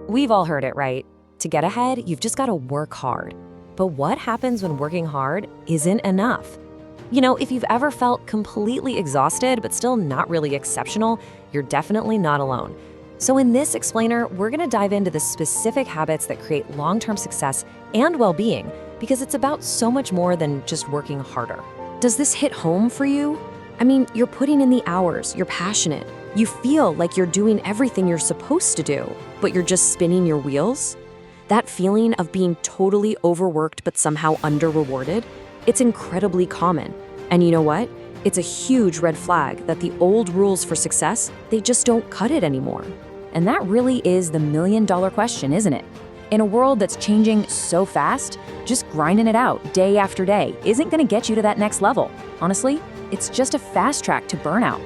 We've all heard it, right? To get ahead, you've just got to work hard. But what happens when working hard isn't enough? If you've ever felt completely exhausted but still not really exceptional, you're definitely not alone. So in this explainer, we're going to dive into the specific habits that create long-term success and well-being, because it's about so much more than just working harder. Does this hit home for you? You're putting in the hours, you're passionate, you feel like you're doing everything you're supposed to do, but you're just spinning your wheels? That feeling of being totally overworked but somehow under-rewarded? It's incredibly common. And you know what? It's a huge red flag that the old rules for success, they just don't cut it anymore. And that really is the million-dollar question, isn't it? In a world that's changing so fast, just grinding it out day after day isn't going to get you to that next level. Honestly, it's just a fast track to burnout.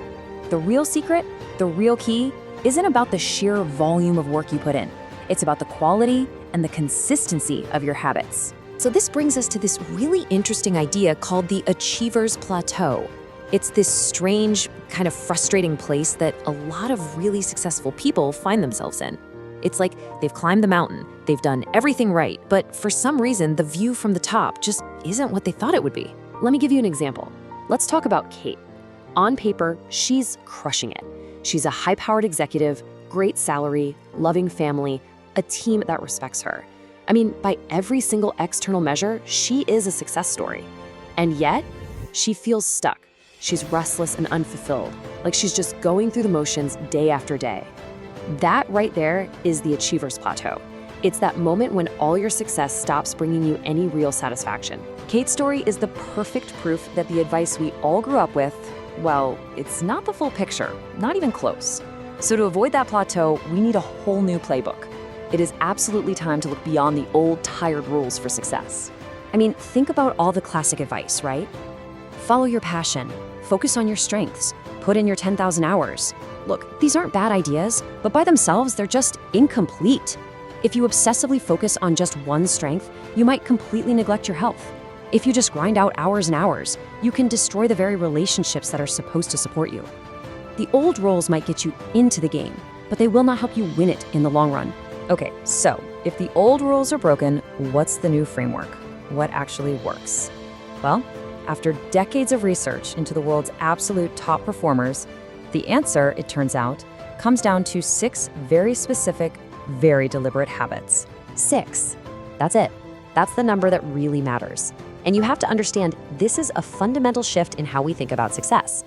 The real secret, the real key, isn't about the sheer volume of work you put in. It's about the quality and the consistency of your habits. So this brings us to this really interesting idea called the achiever's plateau. It's this strange, kind of frustrating place that a lot of really successful people find themselves in. It's like they've climbed the mountain, they've done everything right, but for some reason, the view from the top just isn't what they thought it would be. Let me give you an example. Let's talk about Kate. On paper, she's crushing it. She's a high-powered executive, great salary, loving family, a team that respects her. By every single external measure, she is a success story. And yet, she feels stuck. She's restless and unfulfilled, like she's just going through the motions day after day. That right there is the achiever's plateau. It's that moment when all your success stops bringing you any real satisfaction. Kate's story is the perfect proof that the advice we all grew up with, well, it's not the full picture, not even close. So to avoid that plateau, we need a whole new playbook. It is absolutely time to look beyond the old, tired rules for success. Think about all the classic advice, right? Follow your passion, focus on your strengths, put in your 10,000 hours. Look, these aren't bad ideas, but by themselves, they're just incomplete. If you obsessively focus on just one strength, you might completely neglect your health. If you just grind out hours and hours, you can destroy the very relationships that are supposed to support you. The old roles might get you into the game, but they will not help you win it in the long run. Okay, so if the old rules are broken, what's the new framework? What actually works? Well, after decades of research into the world's absolute top performers, the answer, it turns out, comes down to 6 very specific, very deliberate habits. 6. That's it. That's the number that really matters. And you have to understand, this is a fundamental shift in how we think about success.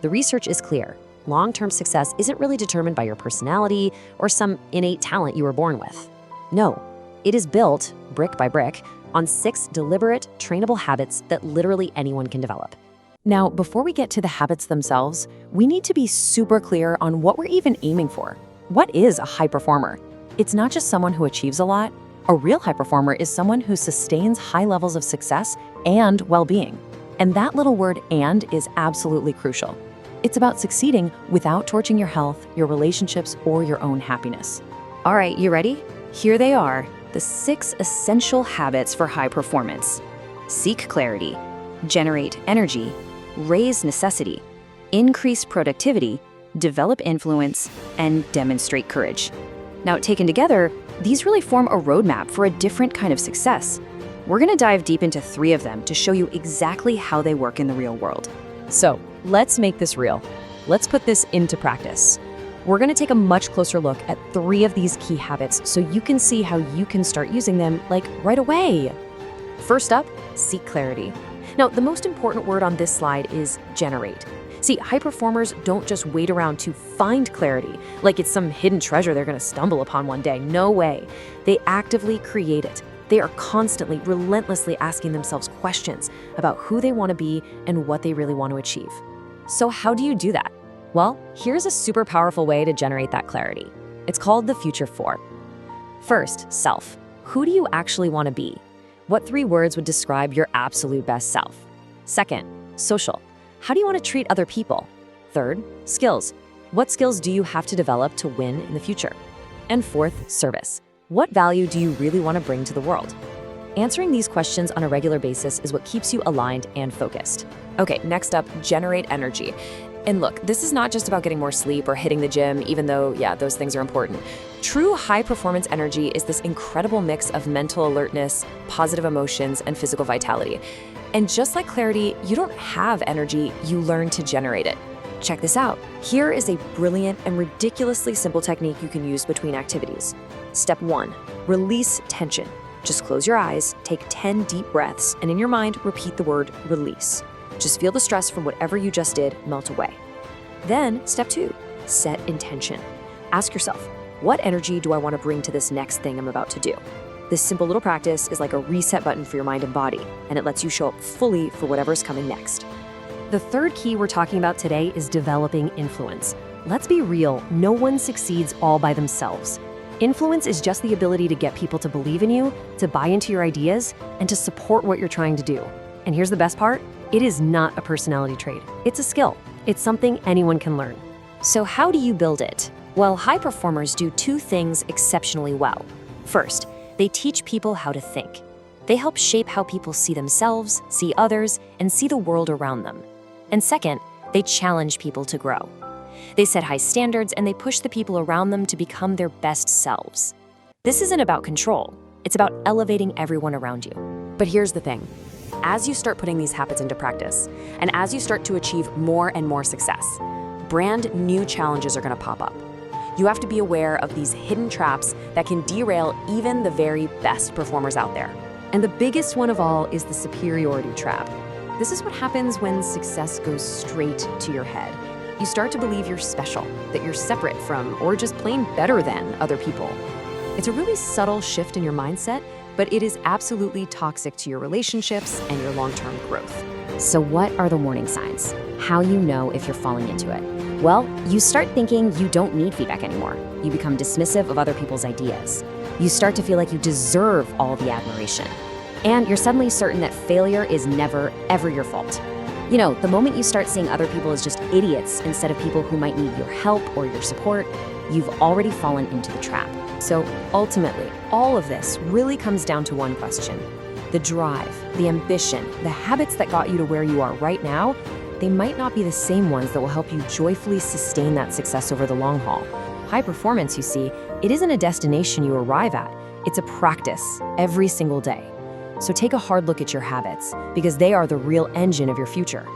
The research is clear. Long-term success isn't really determined by your personality or some innate talent you were born with. No, it is built, brick by brick, on 6 deliberate, trainable habits that literally anyone can develop. Now, before we get to the habits themselves, we need to be super clear on what we're even aiming for. What is a high performer? It's not just someone who achieves a lot. A real high performer is someone who sustains high levels of success and well-being. And that little word "and" is absolutely crucial. It's about succeeding without torching your health, your relationships, or your own happiness. All right, you ready? Here they are, the 6 essential habits for high performance. Seek clarity, generate energy, raise necessity, increase productivity, develop influence, and demonstrate courage. Now, taken together, these really form a roadmap for a different kind of success. We're going to dive deep into 3 of them to show you exactly how they work in the real world. So, let's make this real. Let's put this into practice. We're going to take a much closer look at 3 of these key habits so you can see how you can start using them, right away. First up, seek clarity. Now, the most important word on this slide is generate. See, high performers don't just wait around to find clarity, like it's some hidden treasure they're going to stumble upon one day. No way. They actively create it. They are constantly, relentlessly asking themselves questions about who they want to be and what they really want to achieve. So how do you do that? Well, here's a super powerful way to generate that clarity. It's called the Future 4. First, self. Who do you actually want to be? What 3 words would describe your absolute best self? Second, social. How do you want to treat other people? Third, skills. What skills do you have to develop to win in the future? And fourth, service. What value do you really want to bring to the world? Answering these questions on a regular basis is what keeps you aligned and focused. Okay, next up, generate energy. And look, this is not just about getting more sleep or hitting the gym, even though, yeah, those things are important. True high-performance energy is this incredible mix of mental alertness, positive emotions, and physical vitality. And just like clarity, you don't have energy, you learn to generate it. Check this out. Here is a brilliant and ridiculously simple technique you can use between activities. Step 1, release tension. Just close your eyes, take 10 deep breaths, and in your mind, repeat the word release. Just feel the stress from whatever you just did melt away. Then, step 2, set intention. Ask yourself, what energy do I want to bring to this next thing I'm about to do? This simple little practice is like a reset button for your mind and body, and it lets you show up fully for whatever's coming next. The third key we're talking about today is developing influence. Let's be real, no one succeeds all by themselves. Influence is just the ability to get people to believe in you, to buy into your ideas, and to support what you're trying to do. And here's the best part, it is not a personality trait. It's a skill. It's something anyone can learn. So how do you build it? Well, high performers do 2 things exceptionally well. First, they teach people how to think. They help shape how people see themselves, see others, and see the world around them. And second, they challenge people to grow. They set high standards and they push the people around them to become their best selves. This isn't about control, it's about elevating everyone around you. But here's the thing. As you start putting these habits into practice, and as you start to achieve more and more success, brand new challenges are going to pop up. You have to be aware of these hidden traps that can derail even the very best performers out there. And the biggest one of all is the superiority trap. This is what happens when success goes straight to your head. You start to believe you're special, that you're separate from, or just plain better than other people. It's a really subtle shift in your mindset, but it is absolutely toxic to your relationships and your long-term growth. So what are the warning signs? How you know if you're falling into it? Well, you start thinking you don't need feedback anymore. You become dismissive of other people's ideas. You start to feel like you deserve all the admiration. And you're suddenly certain that failure is never, ever your fault. You know, the moment you start seeing other people as just idiots instead of people who might need your help or your support, you've already fallen into the trap. So ultimately, all of this really comes down to one question. The drive, the ambition, the habits that got you to where you are right now, they might not be the same ones that will help you joyfully sustain that success over the long haul. High performance, you see, it isn't a destination you arrive at. It's a practice every single day. So take a hard look at your habits, because they are the real engine of your future.